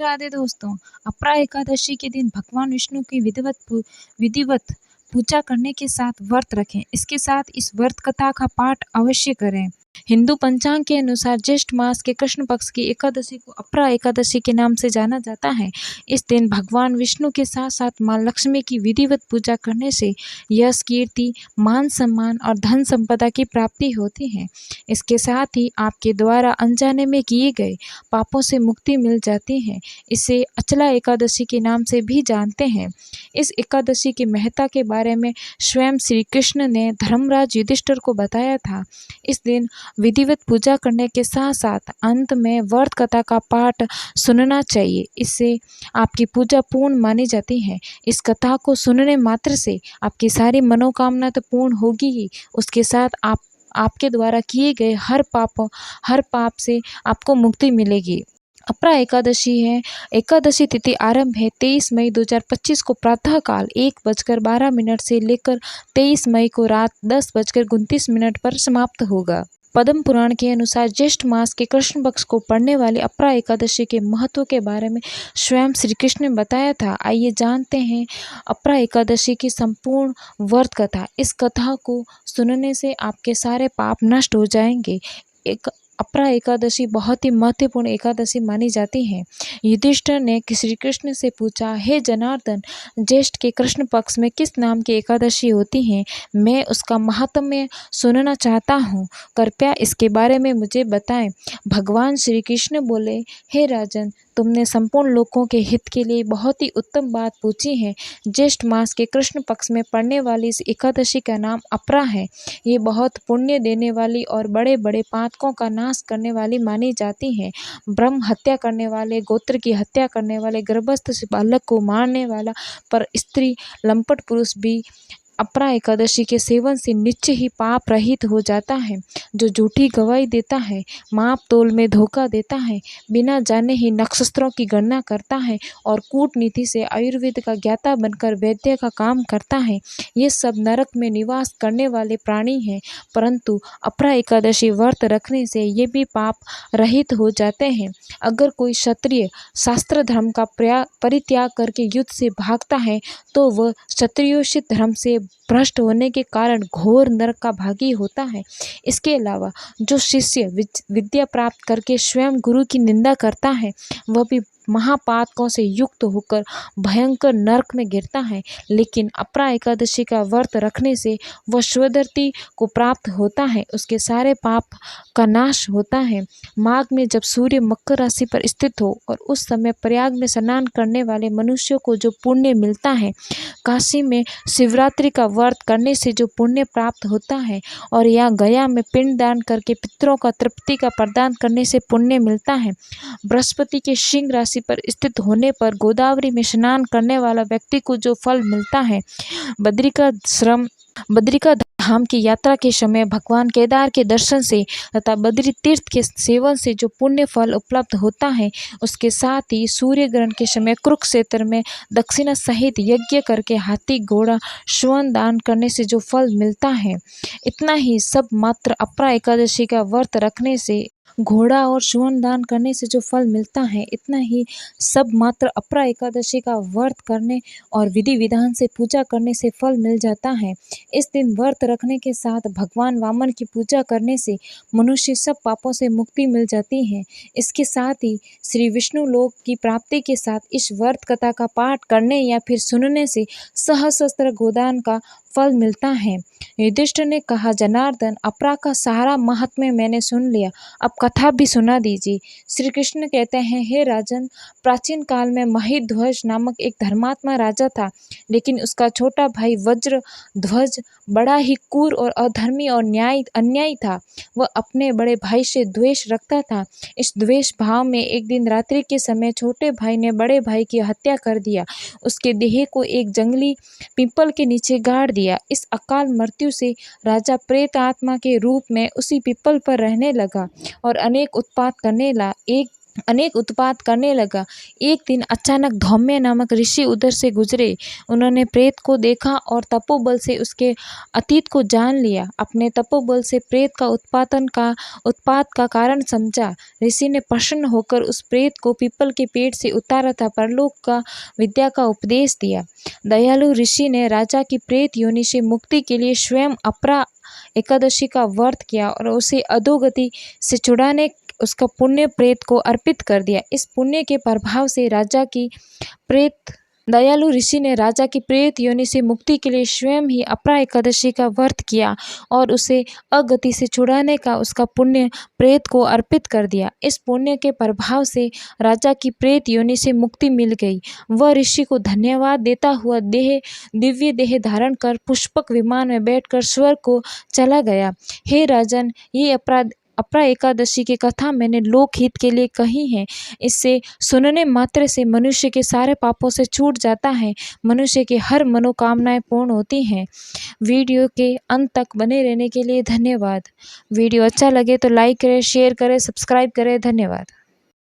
राधे दोस्तों। अपरा एकादशी के दिन भगवान विष्णु की विधिवत पूजा करने के साथ व्रत रखें। इसके साथ इस व्रत कथा का पाठ अवश्य करें। हिंदू पंचांग के अनुसार ज्येष्ठ मास के कृष्ण पक्ष की एकादशी को अपरा एकादशी के नाम से जाना जाता है। इस दिन भगवान विष्णु के साथ साथ मां लक्ष्मी की विधिवत पूजा करने से यश, कीर्ति, मान सम्मान और धन संपदा की प्राप्ति होती है। इसके साथ ही आपके द्वारा अनजाने में किए गए पापों से मुक्ति मिल जाती है। इसे अचला एकादशी के नाम से भी जानते हैं। इस एकादशी की महत्ता के बारे में स्वयं श्री कृष्ण ने धर्मराज युधिष्ठिर को बताया था। इस दिन विधिवत पूजा करने के साथ साथ अंत में व्रत कथा का पाठ सुनना चाहिए। इससे आपकी पूजा पूर्ण मानी जाती है। इस कथा को सुनने मात्र से आपकी सारी मनोकामना तो पूर्ण होगी ही, उसके साथ आपके द्वारा किए गए हर पाप से आपको मुक्ति मिलेगी। अपरा एकादशी है। एकादशी तिथि आरंभ है 23 मई 2025 को प्रातःकाल 1:12 से लेकर 23 मई को रात 10:29 पर समाप्त होगा। पद्म पुराण के अनुसार ज्येष्ठ मास के कृष्ण पक्ष को पड़ने वाली अपरा एकादशी के महत्व के बारे में स्वयं श्री कृष्ण ने बताया था। आइए जानते हैं अपरा एकादशी की संपूर्ण व्रत कथा। इस कथा को सुनने से आपके सारे पाप नष्ट हो जाएंगे। अपरा एकादशी बहुत ही महत्वपूर्ण एकादशी मानी जाती है। युधिष्ठिर ने श्री कृष्ण से पूछा, हे जनार्दन, ज्येष्ठ के कृष्ण पक्ष में किस नाम की एकादशी होती है? मैं उसका महात्म्य सुनना चाहता हूँ, कृपया इसके बारे में मुझे बताएं। भगवान श्री कृष्ण बोले, हे राजन, तुमने संपूर्ण लोगों के हित के लिए बहुत ही उत्तम बात पूछी है। ज्येष्ठ मास के कृष्ण पक्ष में पड़ने वाली इस एकादशी का नाम अपरा है। ये बहुत पुण्य देने वाली और बड़े बड़े पातकों का नाश करने वाली मानी जाती है। ब्रह्म हत्या करने वाले, गोत्र की हत्या करने वाले, गर्भस्थ बालक को मारने वाला पर स्त्री लंपट पुरुष भी अपरा एकादशी के सेवन से निश्चय ही पाप रहित हो जाता है। जो झूठी गवाही देता है, माप तोल में धोखा देता है, बिना जाने ही नक्षत्रों की गणना करता है और कूटनीति से आयुर्वेद का ज्ञाता बनकर वैद्य का काम करता है, ये सब नरक में निवास करने वाले प्राणी हैं। परंतु अपरा एकादशी व्रत रखने से ये भी पाप रहित हो जाते हैं। अगर कोई क्षत्रिय शास्त्र धर्म का परित्याग करके युद्ध से भागता है तो वह क्षत्रियोचित धर्म से भ्रष्ट होने के कारण घोर नरक का भागी होता है। इसके अलावा जो शिष्य विद्या प्राप्त करके स्वयं गुरु की निंदा करता है, वह भी महापातकों से युक्त होकर भयंकर नरक में गिरता है। लेकिन अपरा एकादशी का व्रत रखने से वह स्वधर्ती को प्राप्त होता है, उसके सारे पाप का नाश होता है। माघ में जब सूर्य मकर राशि पर स्थित हो और उस समय प्रयाग में स्नान करने वाले मनुष्यों को जो पुण्य मिलता है, काशी में शिवरात्रि का व्रत करने से जो पुण्य प्राप्त होता है, और या गया में पिंड दान करके पितरों का तृप्ति का प्रदान करने से पुण्य मिलता है। बृहस्पति के सिंह राशि पर स्थित होने पर गोदावरी में स्नान करने वाला व्यक्ति को जो फल मिलता है, बद्रिका धाम की यात्रा के समय भगवान केदार के दर्शन से तथा बद्री तीर्थ के सेवन से जो पुण्य फल उपलब्ध होता है, उसके साथ ही सूर्य ग्रहण के समय कुरुक्षेत्र में दक्षिणा सहित यज्ञ करके हाथी, घोड़ा, स्वर्ण दान करने से जो फल मिलता है, इतना ही सब मात्र अपरा एकादशी का व्रत रखने से घोड़ा और स्वर्ण दान करने से जो फल मिलता है, इतना ही सब मात्र अपरा एकादशी का व्रत करने और विधि विधान से पूजा करने से फल मिल जाता है। इस दिन व्रत रखने के साथ भगवान वामन की पूजा करने से मनुष्य सब पापों से मुक्ति मिल जाती है। इसके साथ ही श्री विष्णु लोक की प्राप्ति के साथ इस व्रत कथा का पाठ करने या फिर सुनने से सहस्त्र गोदान का फल मिलता है। युधिष्ठिर ने कहा, जनार्दन, अपरा का सारा महात्म्य मैंने सुन लिया, अब कथा भी सुना दीजिए। श्री कृष्ण कहते हैं, हे राजन, प्राचीन काल में महिध्वज नामक एक धर्मात्मा राजा था, लेकिन उसका छोटा भाई वज्रध्वज बड़ा ही क्रूर और अधर्मी और अन्यायी था। वह अपने बड़े भाई से द्वेष रखता था। इस द्वेष भाव में एक दिन रात्रि के समय छोटे भाई ने बड़े भाई की हत्या कर दिया। उसके देह को एक जंगली पीपल के नीचे गाड़ दिया। इस अकाल मृत्यु से राजा प्रेत आत्मा के रूप में उसी पीपल पर रहने लगा और अनेक उत्पात करने लगा। एक अनेक उत्पात करने लगा। एक दिन अचानक धौम्य नामक ऋषि उधर से गुजरे। उन्होंने प्रेत को देखा और तपोबल से उसके अतीत को जान लिया। अपने तपोबल से प्रेत का उत्पात का कारण समझा। ऋषि ने प्रसन्न होकर उस प्रेत को पीपल के पेड़ से उतारा था, परलोक का विद्या का उपदेश दिया। दयालु ऋषि ने राजा की प्रेत योनि से मुक्ति के लिए स्वयं अपरा एकादशी का व्रत किया और उसे अधोगति से छुड़ाने उसका पुण्य प्रेत को अर्पित कर दिया। इस पुण्य के प्रभाव से दयालु ऋषि ने राजा की प्रेत योनि से मुक्ति के लिए स्वयं ही अपरा एकादशी का व्रत किया और उसे अगति से छुड़ाने का उसका पुण्य प्रेत को अर्पित कर दिया। इस पुण्य के प्रभाव से राजा की प्रेत योनि से मुक्ति मिल गई। वह ऋषि को धन्यवाद देता हुआ दिव्य देह धारण कर पुष्पक विमान में बैठकर स्वर्ग को चला गया। हे राजन, ये अपरा एकादशी की कथा मैंने लोकहित के लिए कही है। इससे सुनने मात्र से मनुष्य के सारे पापों से छूट जाता है, मनुष्य की हर मनोकामनाएं पूर्ण होती हैं। वीडियो के अंत तक बने रहने के लिए धन्यवाद। वीडियो अच्छा लगे तो लाइक करें, शेयर करें, सब्सक्राइब करें। धन्यवाद।